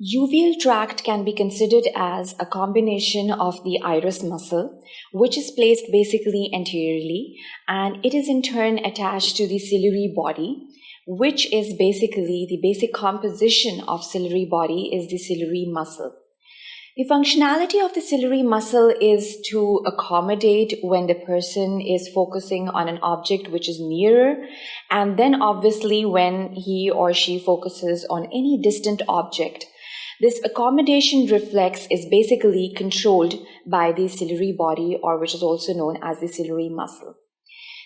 Uveal tract can be considered as a combination of the iris muscle, which is placed basically anteriorly, and it is in turn attached to the ciliary body, which is basically the basic composition of ciliary body is the ciliary muscle. The functionality of the ciliary muscle is to accommodate when the person is focusing on an object which is nearer, and then obviously when he or she focuses on any distant object. This accommodation reflex is basically controlled by the ciliary body, or which is also known as the ciliary muscle.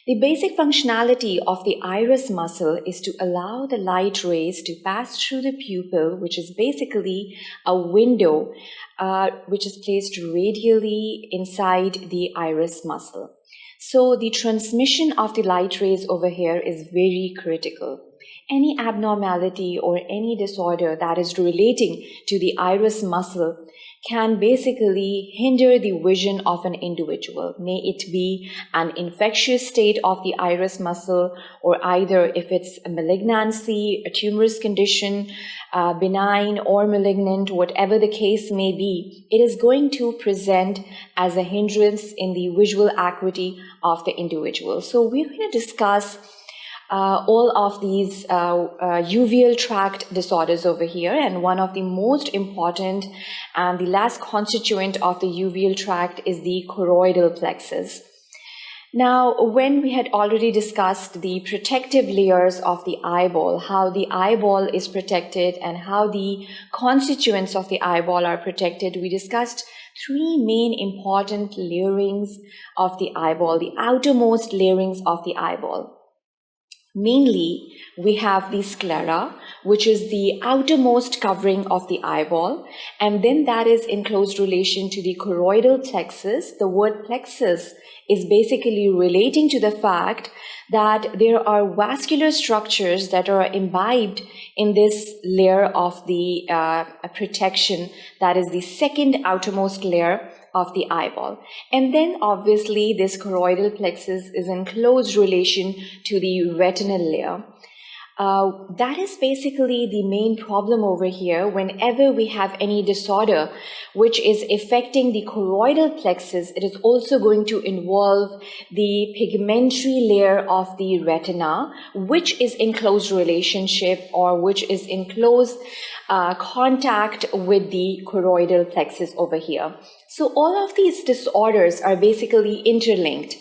The basic functionality of the iris muscle is to allow the light rays to pass through the pupil, which is basically a window which is placed radially inside the iris muscle. So the transmission of the light rays over here is very critical. Any abnormality or any disorder that is relating to the iris muscle can basically hinder the vision of an individual. May it be an infectious state of the iris muscle, or either if it's a malignancy, a tumorous condition, benign or malignant, whatever the case may be, it is going to present as a hindrance in the visual acuity of the individual. So we're going to discuss all of these uveal tract disorders over here, and one of the most important and the last constituent of the uveal tract is the choroidal plexus. Now, when we had already discussed the protective layers of the eyeball, how the eyeball is protected and how the constituents of the eyeball are protected, we discussed three main important layerings of the eyeball, the outermost layerings of the eyeball. Mainly, we have the sclera, which is the outermost covering of the eyeball, and then that is in close relation to the choroidal plexus. The word plexus is basically relating to the fact that there are vascular structures that are imbibed in this layer of the protection, that is the second outermost layer of the eyeball. And then obviously this choroidal plexus is in close relation to the retinal layer. That is basically the main problem over here. Whenever we have any disorder which is affecting the choroidal plexus, it is also going to involve the pigmentary layer of the retina, which is in close relationship or which is in close contact with the choroidal plexus over here. So all of these disorders are basically interlinked.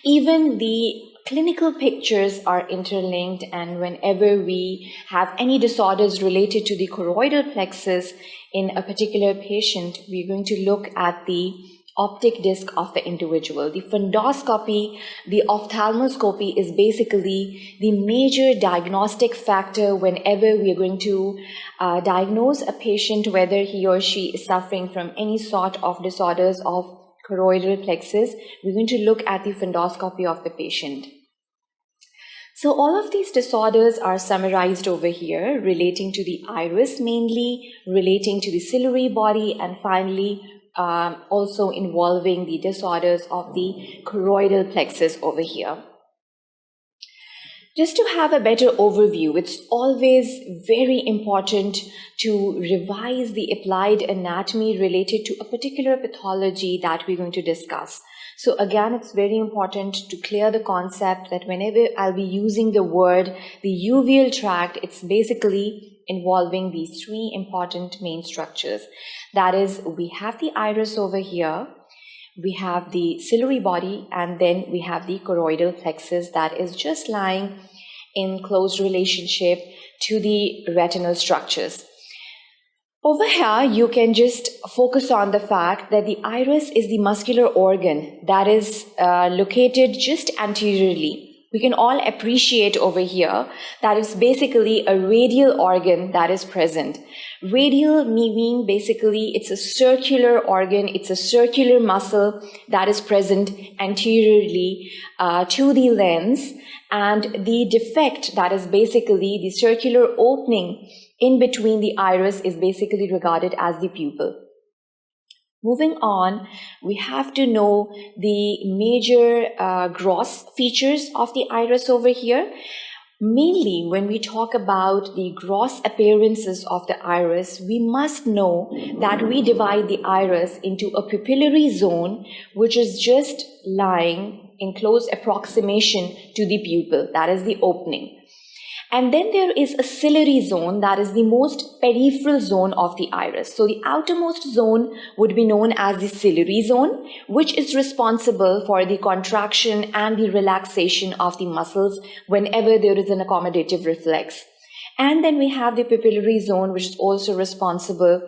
Even the clinical pictures are interlinked, and whenever we have any disorders related to the choroidal plexus in a particular patient, we're going to look at the optic disc of the individual. The fundoscopy, the ophthalmoscopy is basically the major diagnostic factor whenever we are going to diagnose a patient, whether he or she is suffering from any sort of disorders of choroidal plexus. We're going to look at the fundoscopy of the patient. So all of these disorders are summarized over here, relating to the iris mainly, relating to the ciliary body, and finally also involving the disorders of the choroidal plexus over here. Just to have a better overview, it's always very important to revise the applied anatomy related to a particular pathology that we're going to discuss. So again, it's very important to clear the concept that whenever I'll be using the word the uveal tract, it's basically involving these three important main structures. That is, we have the iris over here, we have the ciliary body, and then we have the choroidal plexus that is just lying in close relationship to the retinal structures. Over here, you can just focus on the fact that the iris is the muscular organ that is located just anteriorly. We can all appreciate over here that it's basically a radial organ that is present. Radial meaning basically it's a circular organ, it's a circular muscle that is present anteriorly to the lens, and the defect, that is basically the circular opening in between the iris, is basically regarded as the pupil. Moving on, we have to know the major gross features of the iris over here. Mainly, when we talk about the gross appearances of the iris, we must know that we divide the iris into a pupillary zone, which is just lying in close approximation to the pupil, that is the opening. And then there is a ciliary zone, that is the most peripheral zone of the iris. So the outermost zone would be known as the ciliary zone, which is responsible for the contraction and the relaxation of the muscles whenever there is an accommodative reflex. And then we have the pupillary zone, which is also responsible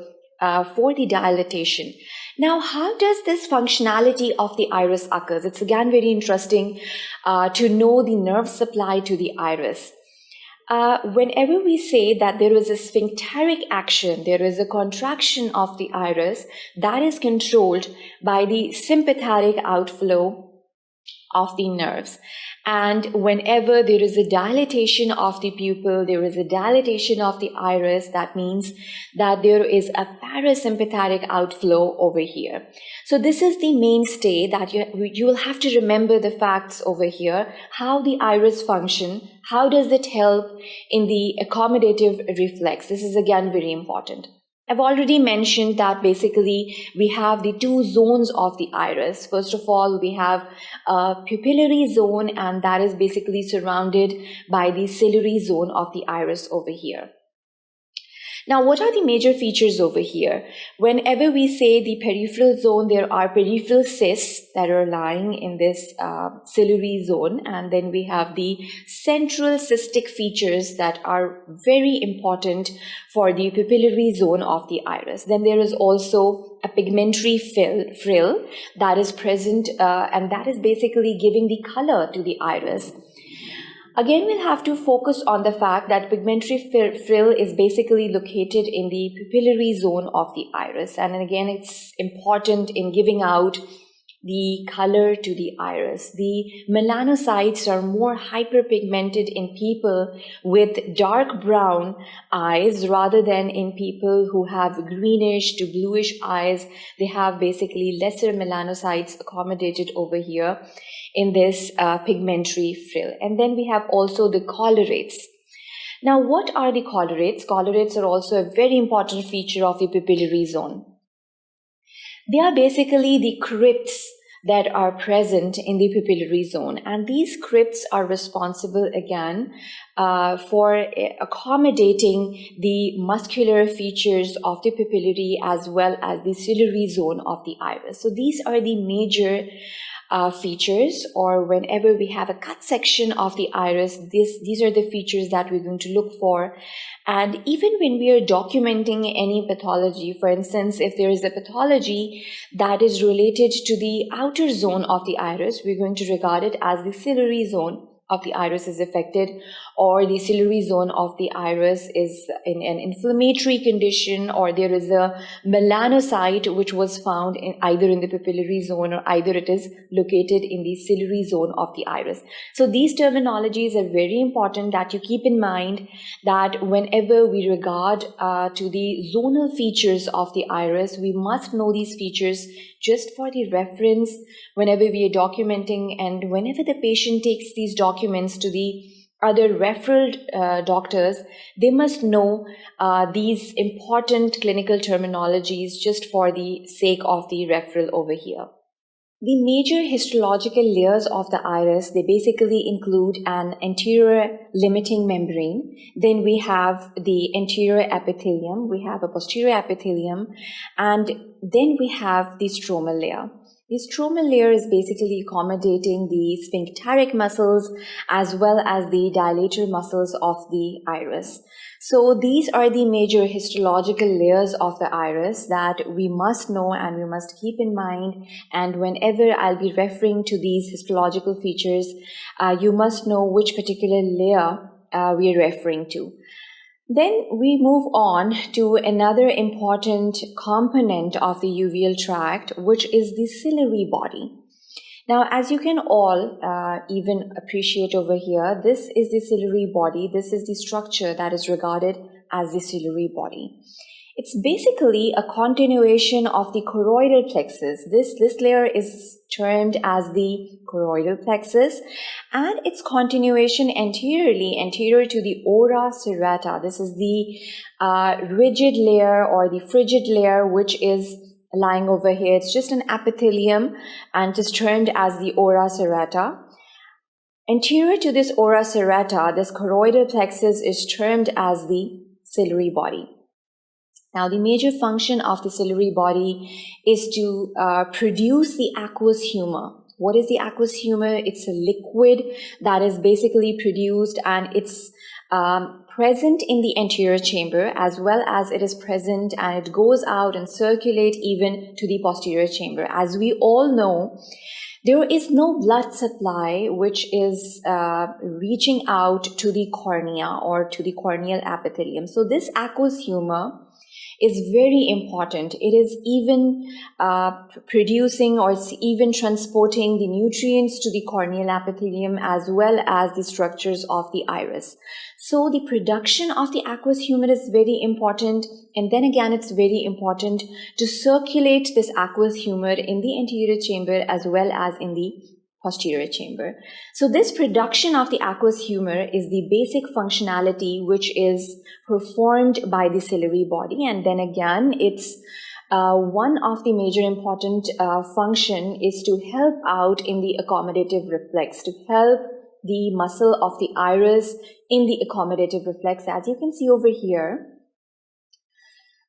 for the dilatation. Now, how does this functionality of the iris occurs? It's again very interesting to know the nerve supply to the iris. Whenever we say that there is a sphincteric action, there is a contraction of the iris that is controlled by the sympathetic outflow of the nerves. And whenever there is a dilatation of the pupil, there is a dilatation of the iris, that means that there is a parasympathetic outflow over here. So this is the mainstay that you will have to remember the facts over here, how the iris function, how does it help in the accommodative reflex. This is again very important. I've already mentioned that basically we have the two zones of the iris. First of all, we have a pupillary zone, and that is basically surrounded by the ciliary zone of the iris over here. Now, what are the major features over here? Whenever we say the peripheral zone, there are peripheral cysts that are lying in this ciliary zone, and then we have the central cystic features that are very important for the pupillary zone of the iris. Then there is also a pigmentary frill that is present, and that is basically giving the color to the iris. Again, we'll have to focus on the fact that pigmentary frill is basically located in the pupillary zone of the iris. And again, it's important in giving out the color to the iris. The melanocytes are more hyperpigmented in people with dark brown eyes rather than in people who have greenish to bluish eyes. They have basically lesser melanocytes accommodated over here in this pigmentary frill. And then we have also the colorates. Now, what are the colorates? Colorates are also a very important feature of the pupillary zone. They are basically the crypts that are present in the pupillary zone, and these crypts are responsible again for accommodating the muscular features of the pupillary as well as the ciliary zone of the iris. So these are the major features, or whenever we have a cut section of the iris, these are the features that we're going to look for. And even when we are documenting any pathology, for instance, if there is a pathology that is related to the outer zone of the iris, we're going to regard it as the ciliary zone of the iris is affected, or the ciliary zone of the iris is in an inflammatory condition, or there is a melanocyte which was found in either in the pupillary zone or either it is located in the ciliary zone of the iris. So these terminologies are very important that you keep in mind, that whenever we regard to the zonal features of the iris, we must know these features just for the reference whenever we are documenting, and whenever the patient takes these documents to the other referral doctors, they must know these important clinical terminologies just for the sake of the referral over here. The major histological layers of the iris, they basically include an anterior limiting membrane. Then we have the anterior epithelium, we have a posterior epithelium, and then we have the stromal layer. The stromal layer is basically accommodating the sphincteric muscles as well as the dilator muscles of the iris. So these are the major histological layers of the iris that we must know and we must keep in mind. And whenever I'll be referring to these histological features, you must know which particular layer we are referring to. Then we move on to another important component of the uveal tract, which is the ciliary body. Now, as you can all even appreciate over here, this is the ciliary body. This is the structure that is regarded as the ciliary body. It's basically a continuation of the choroidal plexus. This layer is termed as the choroidal plexus, and its continuation anterior to the ora serrata. This is the rigid layer or the frigid layer which is lying over here. It's just an epithelium and is termed as the ora serrata. Anterior to this ora serrata, this choroidal plexus is termed as the ciliary body. Now, the major function of the ciliary body is to produce the aqueous humor. What is the aqueous humor? It's a liquid that is basically produced, and it's present in the anterior chamber, as well as it is present and it goes out and circulate even to the posterior chamber. As we all know, there is no blood supply which is reaching out to the cornea or to the corneal epithelium. So this aqueous humor is very important. It is even producing, or it's even transporting the nutrients to the corneal epithelium as well as the structures of the iris. So the production of the aqueous humor is very important, and then again it's very important to circulate this aqueous humor in the anterior chamber as well as in the posterior chamber. So this production of the aqueous humor is the basic functionality which is performed by the ciliary body, and then again it's one of the major important function is to help out in the accommodative reflex, to help the muscle of the iris in the accommodative reflex. As you can see over here,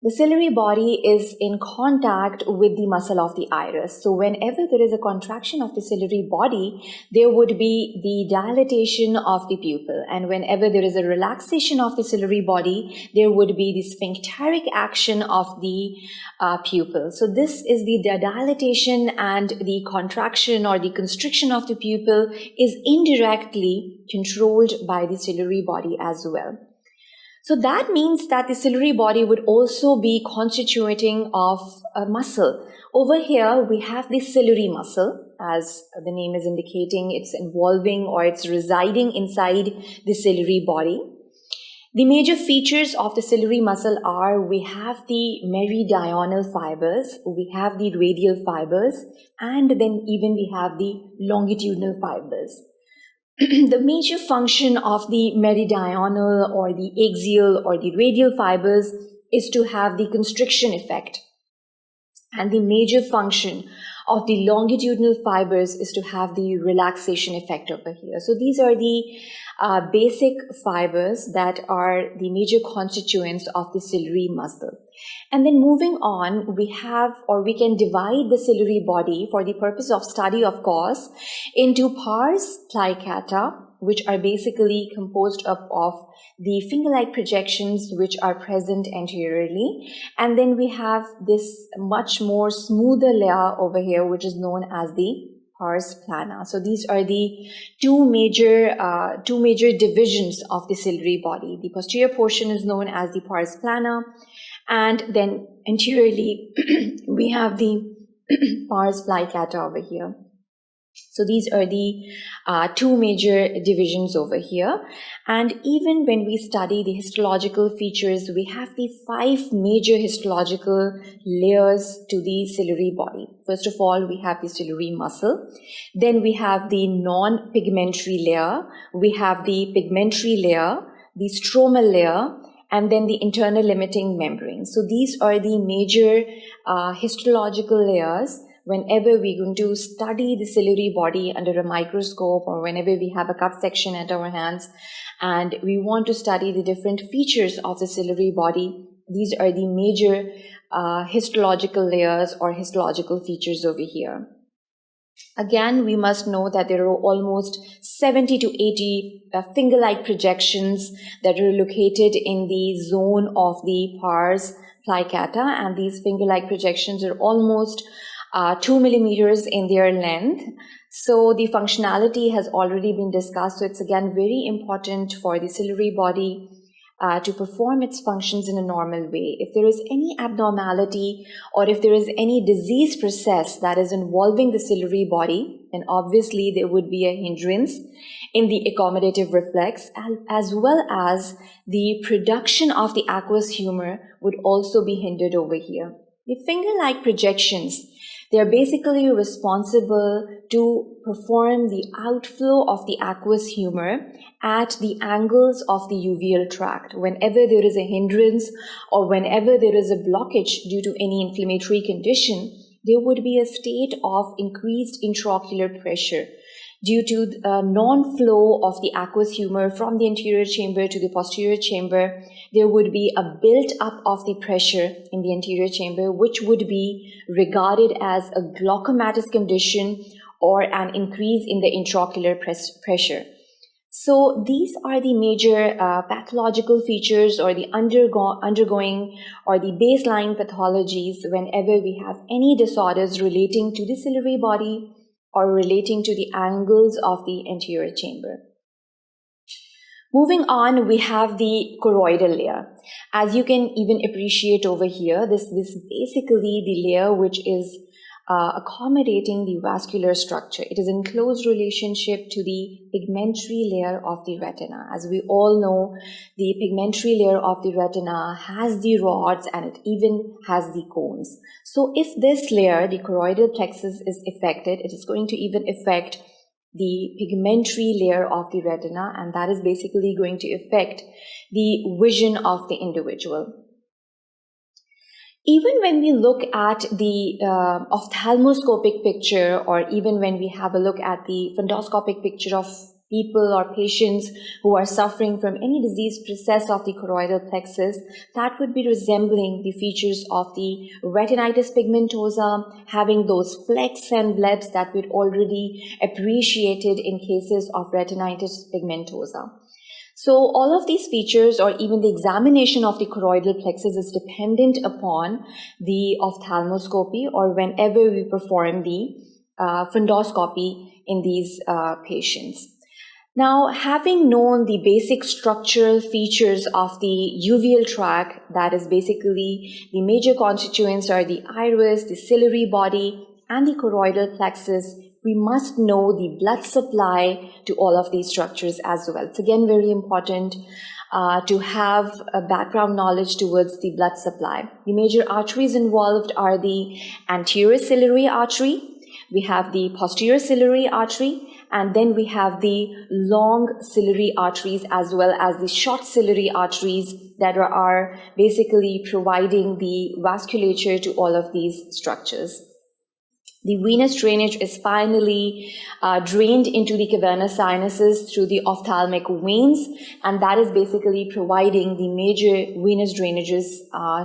the ciliary body is in contact with the muscle of the iris. So whenever there is a contraction of the ciliary body, there would be the dilatation of the pupil. And whenever there is a relaxation of the ciliary body, there would be the sphincteric action of the pupil. So this is the dilatation, and the contraction or the constriction of the pupil is indirectly controlled by the ciliary body as well. So that means that the ciliary body would also be constituting of a muscle. Over here, we have the ciliary muscle, as the name is indicating. It's involving, or it's residing inside the ciliary body. The major features of the ciliary muscle are, we have the meridional fibers, we have the radial fibers, and then even we have the longitudinal fibers. The major function of the meridional or the axial or the radial fibers is to have the constriction effect. And the major function of the longitudinal fibers is to have the relaxation effect over here. So these are the basic fibers that are the major constituents of the ciliary muscle. And then moving on, we have, or we can divide the ciliary body for the purpose of study, of course, into pars plicata, which are basically composed of the finger-like projections which are present anteriorly. And then we have this much more smoother layer over here, which is known as the pars plana. So these are the two major divisions of the ciliary body. The posterior portion is known as the pars plana, and then anteriorly we have the pars plicata over here. So these are the two major divisions over here. And even when we study the histological features, we have the 5 major histological layers to the ciliary body. First of all, we have the ciliary muscle. Then we have the non-pigmentary layer. We have the pigmentary layer, the stromal layer, and then the internal limiting membrane. So these are the major histological layers whenever we're going to study the ciliary body under a microscope, or whenever we have a cut section at our hands and we want to study the different features of the ciliary body. These are the major histological layers or histological features over here. Again, we must know that there are almost 70 to 80 finger-like projections that are located in the zone of the pars plicata, and these finger-like projections are almost 2 millimeters in their length. So the functionality has already been discussed. So it's again very important for the ciliary body to perform its functions in a normal way. If there is any abnormality or if there is any disease process that is involving the ciliary body, and obviously there would be a hindrance in the accommodative reflex, as well as the production of the aqueous humor would also be hindered over here. The finger-like projections, they are basically responsible to perform the outflow of the aqueous humor at the angles of the uveal tract. Whenever there is a hindrance or whenever there is a blockage due to any inflammatory condition, there would be a state of increased intraocular pressure. Due to non-flow of the aqueous humor from the anterior chamber to the posterior chamber, there would be a build-up of the pressure in the anterior chamber, which would be regarded as a glaucomatous condition or an increase in the intraocular pressure. So these are the major pathological features or the undergoing or the baseline pathologies whenever we have any disorders relating to the ciliary body or relating to the angles of the anterior chamber. Moving on, we have the choroidal layer. As you can even appreciate over here, this is basically the layer which is accommodating the vascular structure. It is in close relationship to the pigmentary layer of the retina. As we all know, the pigmentary layer of the retina has the rods and it even has the cones. So if this layer, the choroidal plexus, is affected, it is going to even affect the pigmentary layer of the retina, and that is basically going to affect the vision of the individual. Even when we look at the ophthalmoscopic picture, or even when we have a look at the fundoscopic picture of people or patients who are suffering from any disease process of the choroidal plexus, that would be resembling the features of the retinitis pigmentosa, having those flecks and blebs that we'd already appreciated in cases of retinitis pigmentosa. So all of these features, or even the examination of the choroidal plexus, is dependent upon the ophthalmoscopy or whenever we perform the fundoscopy in these patients. Now, having known the basic structural features of the uveal tract, that is basically the major constituents are the iris, the ciliary body, and the choroidal plexus, we must know the blood supply to all of these structures as well. It's again very important to have a background knowledge towards the blood supply. The major arteries involved are the anterior ciliary artery, we have the posterior ciliary artery, and then we have the long ciliary arteries as well as the short ciliary arteries that are basically providing the vasculature to all of these structures. The venous drainage is finally drained into the cavernous sinuses through the ophthalmic veins, and that is basically providing the major venous drainages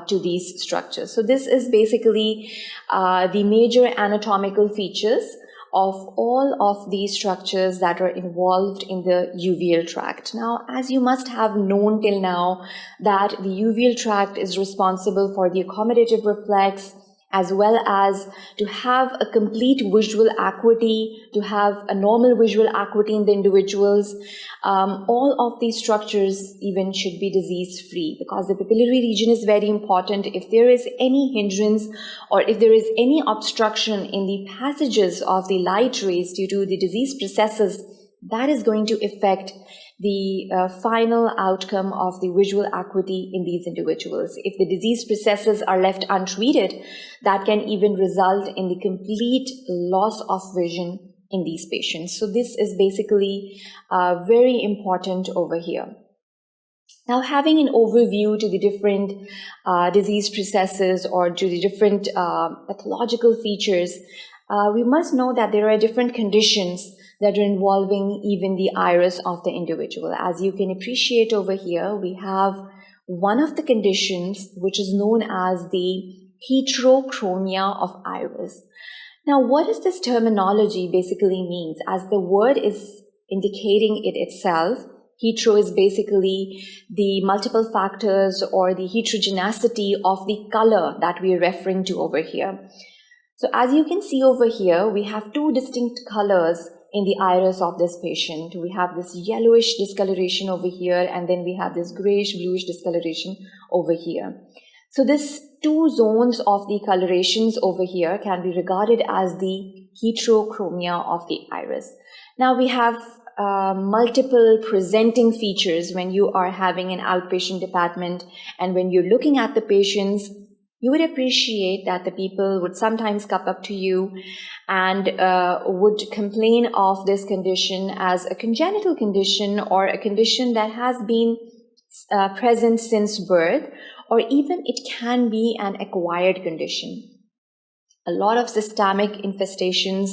to these structures. So this is basically the major anatomical features of all of these structures that are involved in the uveal tract. Now, as you must have known till now, that the uveal tract is responsible for the accommodative reflex, as well as to have a complete visual acuity, to have a normal visual acuity in the individuals. All of these structures even should be disease-free, because the pupillary region is very important. If there is any hindrance or if there is any obstruction in the passages of the light rays due to the disease processes, that is going to affect the final outcome of the visual acuity in these individuals. If the disease processes are left untreated, that can even result in the complete loss of vision in these patients. So this is basically very important over here. Now, having an overview to the different disease processes or to the different pathological features, we must know that there are different conditions that are involving even the iris of the individual. As you can appreciate over here, we have one of the conditions which is known as the heterochromia of iris. Now, what does this terminology basically means? As the word is indicating it itself, hetero is basically the multiple factors or the heterogeneity of the color that we are referring to over here. So as you can see over here, we have two distinct colors in the iris of this patient. We have this yellowish discoloration over here, and then we have this grayish bluish discoloration over here. So this two zones of the colorations over here can be regarded as the heterochromia of the iris. Now we have multiple presenting features when you are having an outpatient department, and when you're looking at the patients, you would appreciate that the people would sometimes come up to you and would complain of this condition as a congenital condition or a condition that has been present since birth, or even it can be an acquired condition. A lot of systemic infestations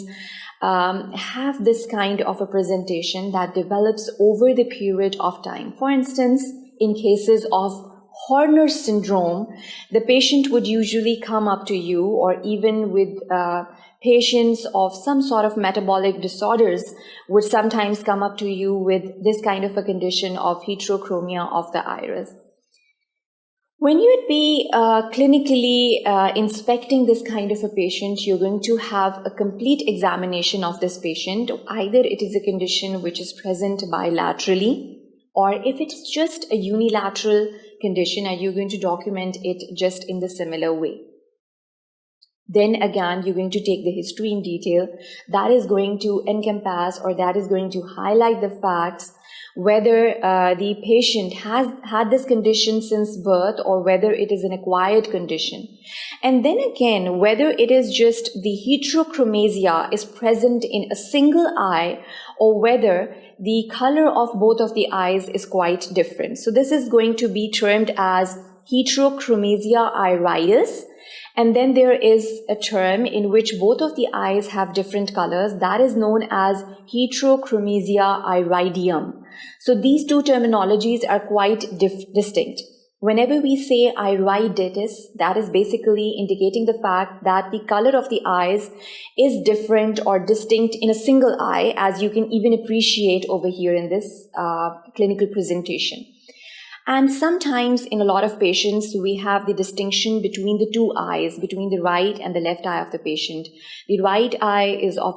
have this kind of a presentation that develops over the period of time. For instance, in cases of Horner syndrome, the patient would usually come up to you, or even with patients of some sort of metabolic disorders would sometimes come up to you with this kind of a condition of heterochromia of the iris. When you would be clinically inspecting this kind of a patient, you're going to have a complete examination of this patient. Either it is a condition which is present bilaterally, or if it's just a unilateral condition, and you're going to document it just in the similar way. Then again, you're going to take the history in detail. That is going to encompass, or that is going to highlight the facts, whether the patient has had this condition since birth or whether it is an acquired condition. And then again, whether it is just the heterochromasia is present in a single eye, or whether the color of both of the eyes is quite different. So this is going to be termed as heterochromasia iridis. And then there is a term in which both of the eyes have different colors, that is known as heterochromasia iridium. So these two terminologies are quite distinct. Whenever we say iriditis, that is basically indicating the fact that the color of the eyes is different or distinct in a single eye, as you can even appreciate over here in this clinical presentation. And sometimes in a lot of patients, we have the distinction between the two eyes, between the right and the left eye of the patient. The right eye is of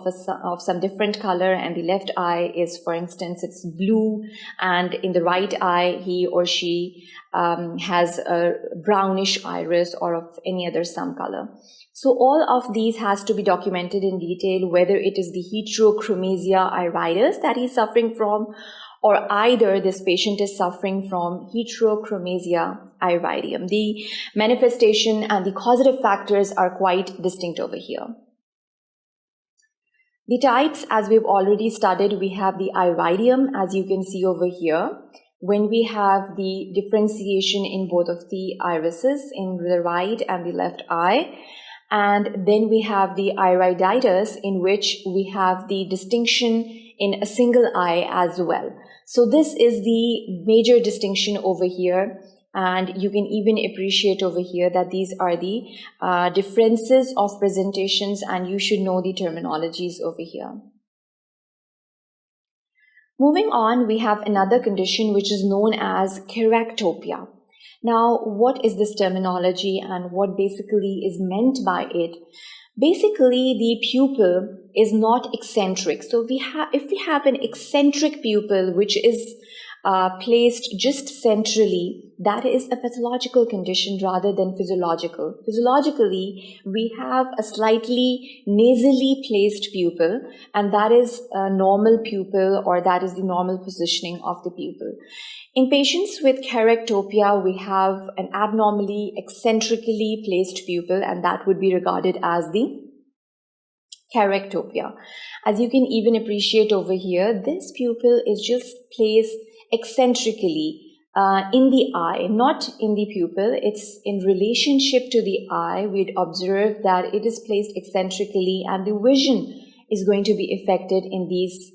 some different color, and the left eye is, for instance, it's blue, and in the right eye, he or she has a brownish iris or of any other some color. So all of these has to be documented in detail, whether it is the heterochromasia iridis that he's suffering from, or either this patient is suffering from heterochromasia iridium. The manifestation and the causative factors are quite distinct over here. The types, as we've already studied, we have the iridium, as you can see over here, when we have the differentiation in both of the irises, in the right and the left eye. And then we have the iriditis, in which we have the distinction in a single eye as well. So this is the major distinction over here, and you can even appreciate over here that these are the differences of presentations, and you should know the terminologies over here. Moving on, we have another condition which is known as corectopia. Now, what is this terminology and what basically is meant by it? Basically, the pupil is not eccentric. So if we have an eccentric pupil which is placed just centrally, that is a pathological condition rather than physiological. Physiologically, we have a slightly nasally placed pupil, and that is a normal pupil, or that is the normal positioning of the pupil. In patients with corectopia, we have an abnormally eccentrically placed pupil, and that would be regarded as the corectopia. As you can even appreciate over here, this pupil is just placed eccentrically in the eye, not in the pupil. It's in relationship to the eye. We'd observe that it is placed eccentrically, and the vision is going to be affected in these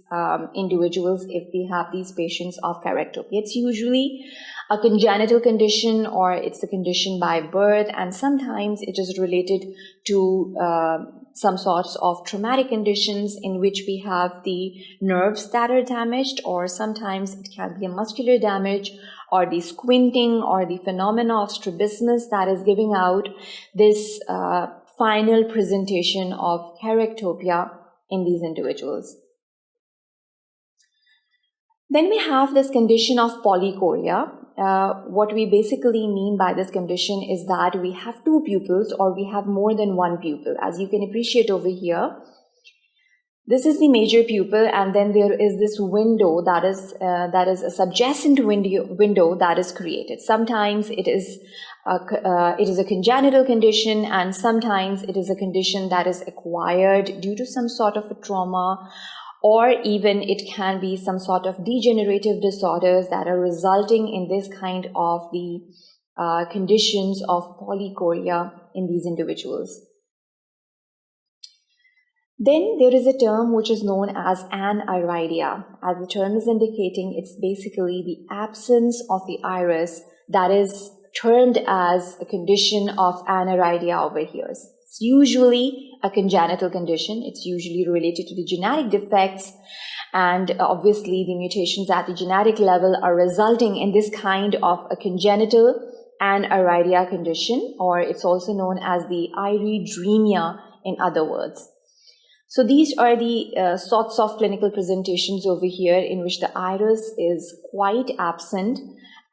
individuals if we have these patients of corectopia. It's usually a congenital condition, or it's a condition by birth, and sometimes it is related to some sorts of traumatic conditions in which we have the nerves that are damaged, or sometimes it can be a muscular damage, or the squinting, or the phenomena of strabismus that is giving out this final presentation of corectopia in these individuals. Then we have this condition of polychoria. What we basically mean by this condition is that we have two pupils, or we have more than one pupil. As you can appreciate over here, This is the major pupil, and then there is this window that is a subjacent window that is created. Sometimes it is a congenital condition, and sometimes it is a condition that is acquired due to some sort of a trauma, or even it can be some sort of degenerative disorders that are resulting in this kind of the conditions of polychoria in these individuals. Then there is a term which is known as aniridia. As the term is indicating, it's basically the absence of the iris that is termed as a condition of aniridia over here. It's usually a congenital condition. It's usually related to the genetic defects, and obviously the mutations at the genetic level are resulting in this kind of a congenital aniridia condition, or it's also known as the iridremia in other words. So these are the sorts of clinical presentations over here in which the iris is quite absent,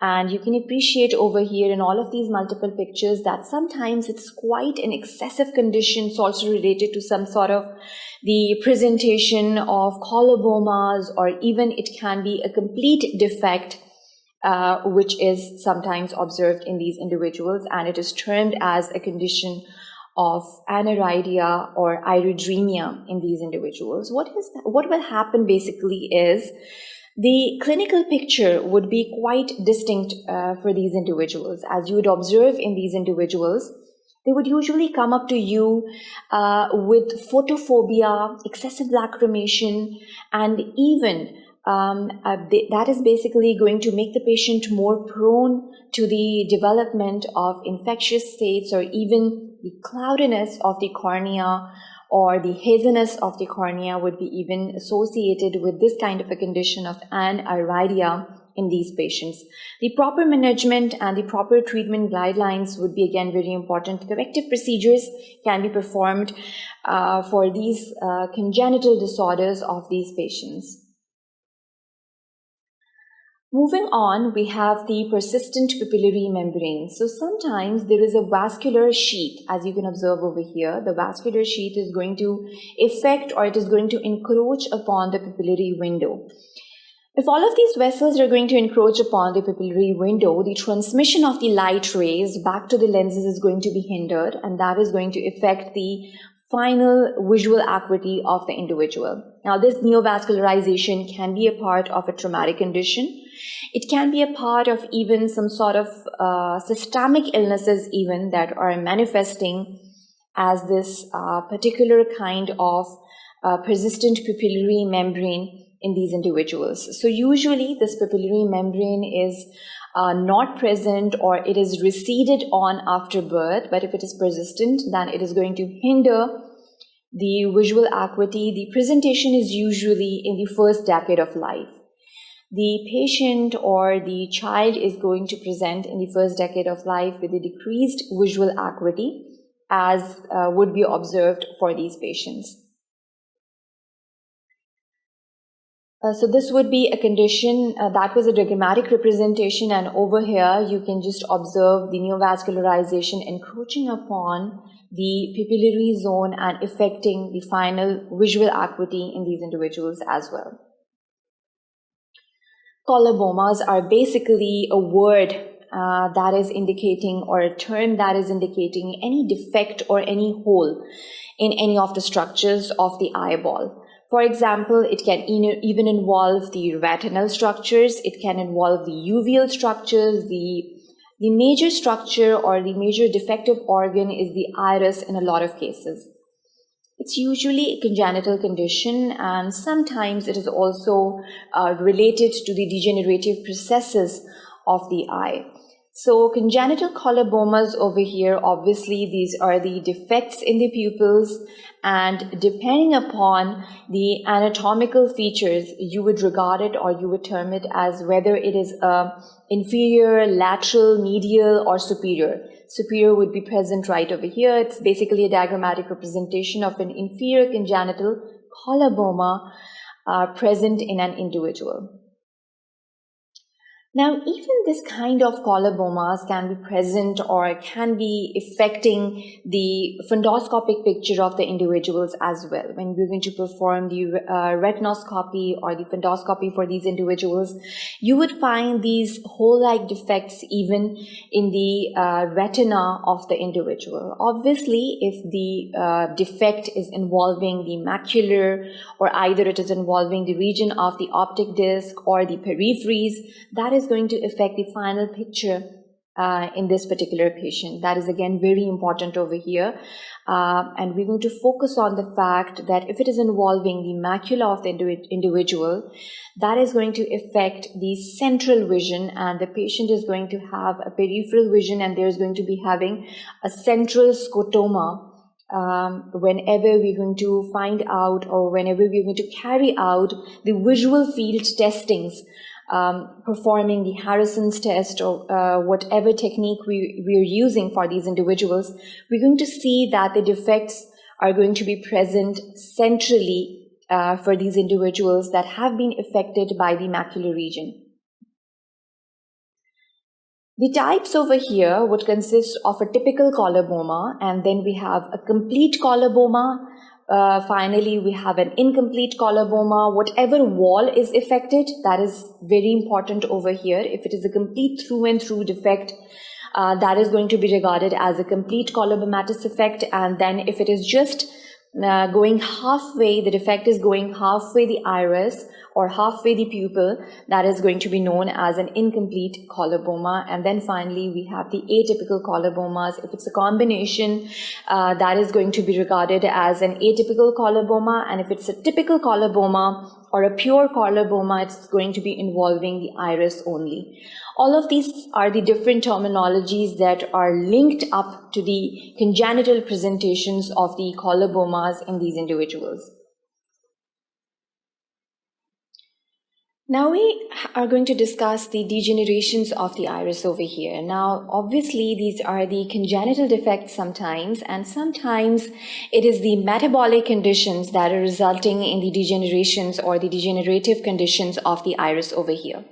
and you can appreciate over here in all of these multiple pictures that sometimes it's quite an excessive condition. It's also related to some sort of the presentation of colobomas, or even it can be a complete defect which is sometimes observed in these individuals, and it is termed as a condition of aniridia or iridremia in these individuals. What will happen basically is the clinical picture would be quite distinct for these individuals. As you would observe in these individuals, they would usually come up to you with photophobia, excessive lacrimation, and even that is basically going to make the patient more prone to the development of infectious states, or even the cloudiness of the cornea or the haziness of the cornea would be even associated with this kind of a condition of aniridia in these patients. The proper management and the proper treatment guidelines would be again very important. Corrective procedures can be performed for these congenital disorders of these patients. Moving on, we have the persistent pupillary membrane. So sometimes there is a vascular sheath, as you can observe over here. The vascular sheath is going to affect, or it is going to encroach upon the pupillary window. If all of these vessels are going to encroach upon the pupillary window, the transmission of the light rays back to the lenses is going to be hindered, and that is going to affect the final visual acuity of the individual. Now, this neovascularization can be a part of a traumatic condition. It can be a part of even some sort of systemic illnesses even that are manifesting as this particular kind of persistent pupillary membrane in these individuals. So usually this pupillary membrane is not present, or it is receded on after birth, but if it is persistent, then it is going to hinder the visual acuity. The presentation is usually in the first decade of life. The patient or the child is going to present in the first decade of life with a decreased visual acuity, as would be observed for these patients. So this would be a condition that was a diagrammatic representation, and over here you can just observe the neovascularization encroaching upon the pupillary zone and affecting the final visual acuity in these individuals as well. Colobomas are basically a word that is indicating, or a term that is indicating any defect or any hole in any of the structures of the eyeball. For example, it can even involve the retinal structures, it can involve the uveal structures. The major structure or the major defective organ is the iris in a lot of cases. It's usually a congenital condition, and sometimes it is also related to the degenerative processes of the eye. So congenital colobomas over here, obviously these are the defects in the pupils, and depending upon the anatomical features, you would regard it, or you would term it as whether it is inferior, lateral, medial, or superior. Superior would be present right over here. It's basically a diagrammatic representation of an inferior congenital coloboma present in an individual. Now, even this kind of colobomas can be present or can be affecting the fundoscopic picture of the individuals as well. When we're going to perform the retinoscopy or the fundoscopy for these individuals, you would find these hole-like defects even in the retina of the individual. Obviously, if the defect is involving the macular, or either it is involving the region of the optic disc or the peripheries, that is going to affect the final picture in this particular patient. That is again very important over here. And we're going to focus on the fact that if it is involving the macula of the individual, that is going to affect the central vision, and the patient is going to have a peripheral vision, and there's going to be having a central scotoma. Whenever we're going to find out, or whenever we're going to carry out the visual field testings, performing the Harrison's test or whatever technique we're using for these individuals, we're going to see that the defects are going to be present centrally for these individuals that have been affected by the macular region. The types over here would consist of a typical coloboma, and then we have a complete coloboma. Finally, we have an incomplete coloboma. Whatever wall is affected, that is very important over here. If it is a complete through and through defect, that is going to be regarded as a complete colobomatous effect. And then if it is just going halfway, the defect is going halfway the iris or halfway the pupil, that is going to be known as an incomplete coloboma. And then finally, we have the atypical colobomas. If it's a combination, that is going to be regarded as an atypical coloboma. And if it's a typical coloboma or a pure coloboma, it's going to be involving the iris only. All of these are the different terminologies that are linked up to the congenital presentations of the colobomas in these individuals. Now we are going to discuss the degenerations of the iris over here. Now, obviously, these are the congenital defects sometimes, and sometimes it is the metabolic conditions that are resulting in the degenerations or the degenerative conditions of the iris over here.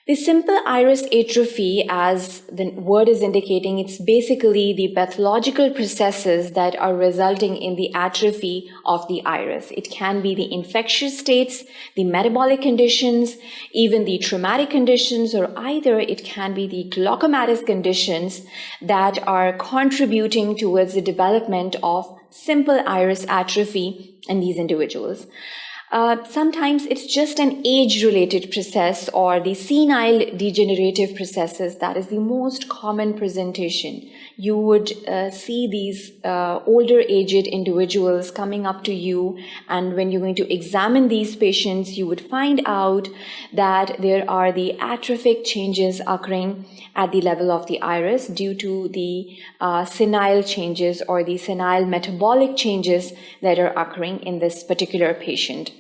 The simple iris atrophy, as the word is indicating, it's basically the pathological processes that are resulting in the atrophy of the iris. It can be the infectious states, the metabolic conditions, even the traumatic conditions, or either it can be the glaucomatous conditions that are contributing towards the development of simple iris atrophy in these individuals. Sometimes it's just an age-related process or the senile degenerative processes. That is the most common presentation. You would see these older aged individuals coming up to you, and when you're going to examine these patients, you would find out that there are the atrophic changes occurring at the level of the iris due to the senile changes or the senile metabolic changes that are occurring in this particular patient.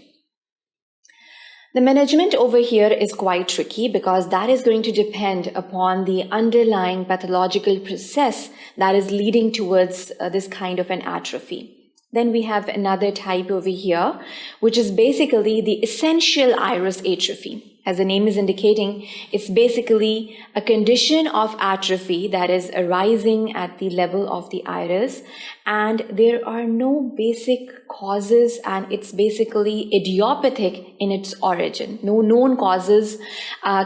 The management over here is quite tricky because that is going to depend upon the underlying pathological process that is leading towards this kind of an atrophy. Then we have another type over here, which is basically the essential iris atrophy. As the name is indicating, it's basically a condition of atrophy that is arising at the level of the iris, and there are no basic causes, and it's basically idiopathic in its origin. No known causes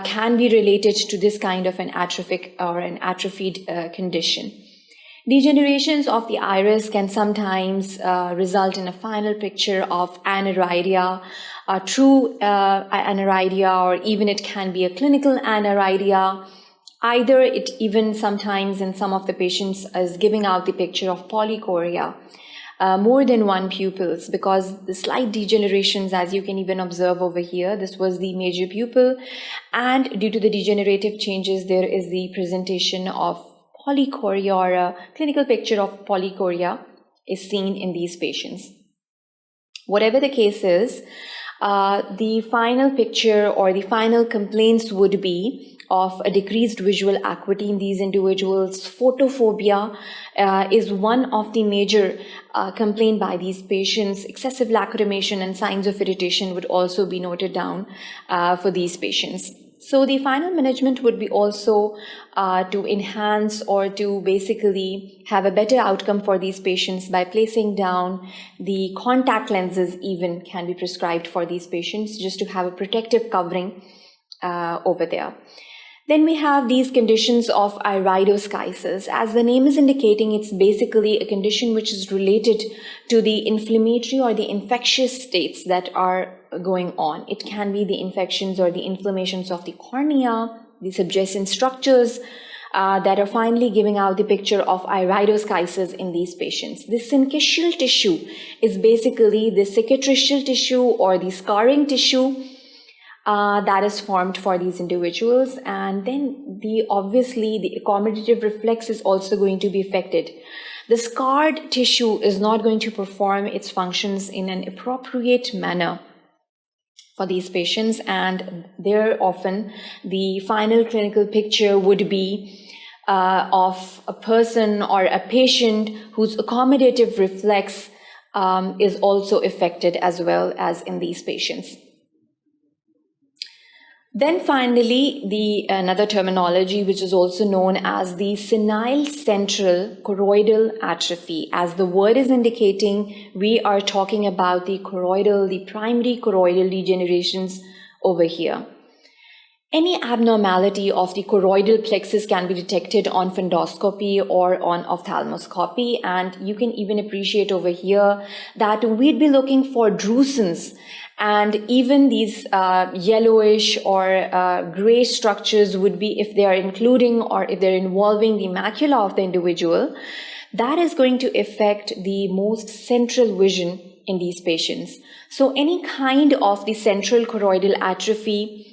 can be related to this kind of an atrophic or an atrophied condition. Degenerations of the iris can sometimes result in a final picture of aniridia, a true aniridia, or even it can be a clinical aniridia. Either it even sometimes in some of the patients is giving out the picture of polychoria, more than one pupils, because the slight degenerations, as you can even observe over here, this was the major pupil, and due to the degenerative changes, there is the presentation of polychoria, or a clinical picture of polychoria is seen in these patients. Whatever the case is, the final picture or the final complaints would be of a decreased visual acuity in these individuals. Photophobia is one of the major complaint by these patients. Excessive lacrimation and signs of irritation would also be noted down for these patients. So the final management would be also to enhance or to basically have a better outcome for these patients by placing down the contact lenses even can be prescribed for these patients just to have a protective covering over there. Then we have these conditions of iridoschisis. As the name is indicating, it's basically a condition which is related to the inflammatory or the infectious states that are going on. It can be the infections or the inflammations of the cornea, the subjacent structures that are finally giving out the picture of iridoschisis in these patients. The syncytial tissue is basically the cicatricial tissue or the scarring tissue that is formed for these individuals, and then obviously the accommodative reflex is also going to be affected. The scarred tissue is not going to perform its functions in an appropriate manner for these patients, and there often the final clinical picture would be of a person or a patient whose accommodative reflex is also affected as well as in these patients. Then finally, another terminology which is also known as the senile central choroidal atrophy. As the word is indicating, we are talking about the primary choroidal degenerations over here. Any abnormality of the choroidal plexus can be detected on fundoscopy or on ophthalmoscopy, and you can even appreciate over here that we'd be looking for drusens, and even these yellowish or gray structures would be, if they are including or if they're involving the macula of the individual, that is going to affect the most central vision in these patients. So any kind of the central choroidal atrophy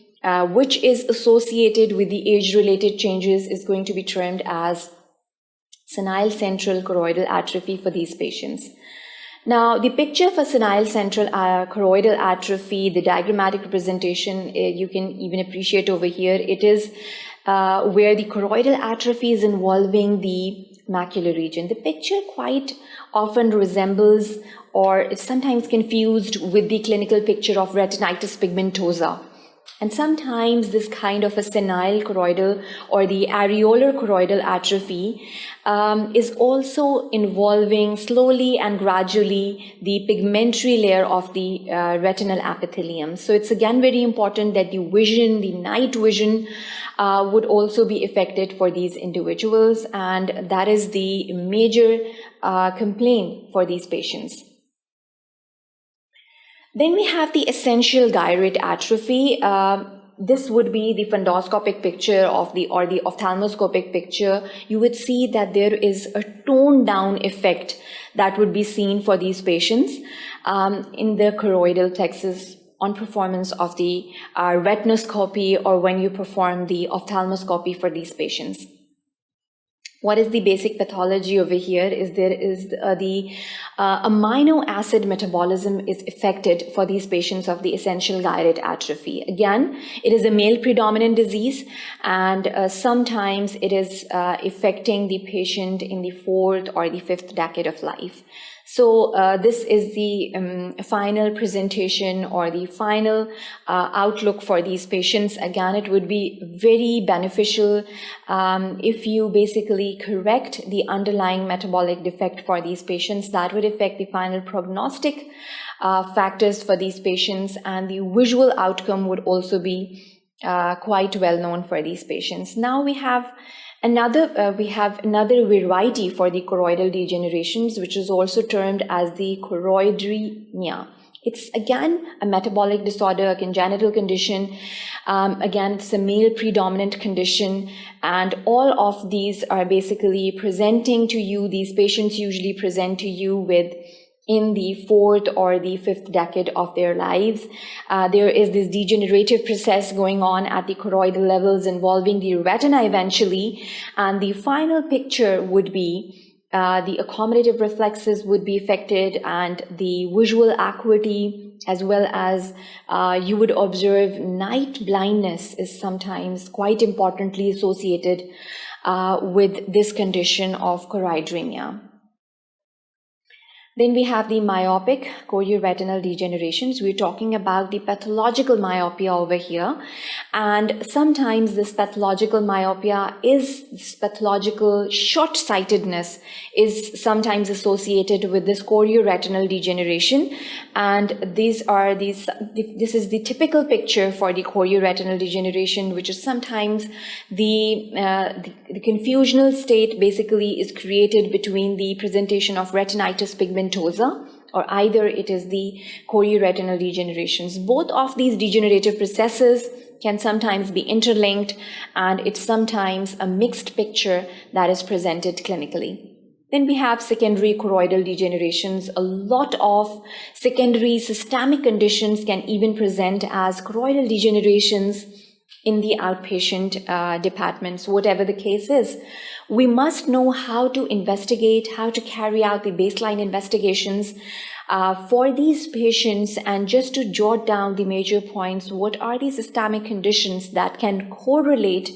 which is associated with the age-related changes is going to be termed as senile central choroidal atrophy for these patients. Now, the picture for senile central choroidal atrophy, the diagrammatic representation, you can even appreciate over here. It is where the choroidal atrophy is involving the macular region. The picture quite often resembles or is sometimes confused with the clinical picture of retinitis pigmentosa. And sometimes this kind of a senile choroidal or the areolar choroidal atrophy is also involving slowly and gradually the pigmentary layer of the retinal epithelium. So it's again very important that the vision, the night vision would also be affected for these individuals, and that is the major complaint for these patients. Then we have the essential gyrate atrophy. This would be the fundoscopic picture of the ophthalmoscopic picture. You would see that there is a toned down effect that would be seen for these patients in the choroidal plexus on performance of the retinoscopy or when you perform the ophthalmoscopy for these patients. What is the basic pathology over here is there is the amino acid metabolism is affected for these patients of the essential gyrate atrophy. Again, it is a male predominant disease, and sometimes it is affecting the patient in the 4th or the 5th decade of life. So this is the final presentation or the final outlook for these patients. Again, it would be very beneficial if you basically correct the underlying metabolic defect for these patients. That would affect the final prognostic factors for these patients, and the visual outcome would also be quite well known for these patients. Now we have another variety for the choroidal degenerations, which is also termed as the choroidremia. It's again a metabolic disorder, a congenital condition. Again, it's a male predominant condition, and all of these are basically presenting to you. These patients usually present to you with in the 4th or the 5th decade of their lives. There is this degenerative process going on at the choroidal levels involving the retina eventually, and the final picture would be the accommodative reflexes would be affected, and the visual acuity, as well as you would observe night blindness is sometimes quite importantly associated with this condition of choroidremia. Then we have the myopic chorioretinal degenerations. We're talking about the pathological myopia over here. And sometimes this pathological myopia this pathological short-sightedness is sometimes associated with this chorioretinal degeneration. And this is the typical picture for the chorioretinal degeneration, which is sometimes the confusional state basically is created between the presentation of retinitis pigmentosa, or either it is the chorioretinal degenerations. Both of these degenerative processes can sometimes be interlinked, and it's sometimes a mixed picture that is presented clinically. Then we have secondary choroidal degenerations. A lot of secondary systemic conditions can even present as choroidal degenerations in the outpatient departments, whatever the case is. We must know how to investigate, how to carry out the baseline investigations for these patients, and just to jot down the major points, what are the systemic conditions that can correlate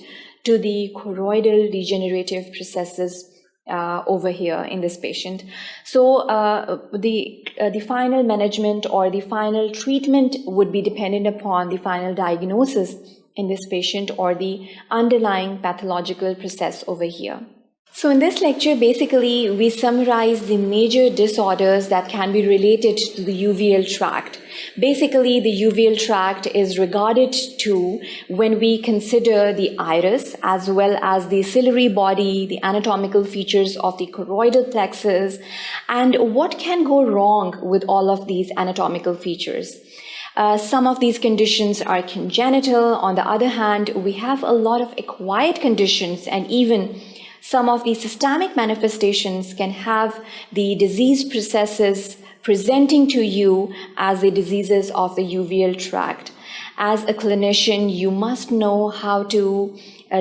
to the choroidal degenerative processes over here in this patient. So the final management or the final treatment would be dependent upon the final diagnosis in this patient or the underlying pathological process over here. So in this lecture, basically, we summarize the major disorders that can be related to the uveal tract. Basically, the uveal tract is regarded to when we consider the iris as well as the ciliary body, the anatomical features of the choroidal plexus, and what can go wrong with all of these anatomical features. Some of these conditions are congenital. On the other hand, we have a lot of acquired conditions, and even some of the systemic manifestations can have the disease processes presenting to you as the diseases of the uveal tract. As a clinician, you must know how to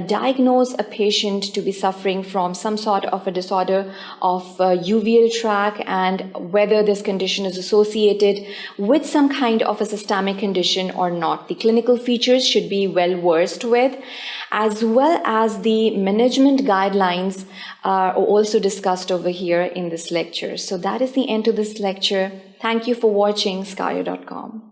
diagnose a patient to be suffering from some sort of a disorder of uveal tract, and whether this condition is associated with some kind of a systemic condition or not. The clinical features should be well versed with, as well as the management guidelines are also discussed over here in this lecture. So that is the end of this lecture. Thank you for watching sqadia.com.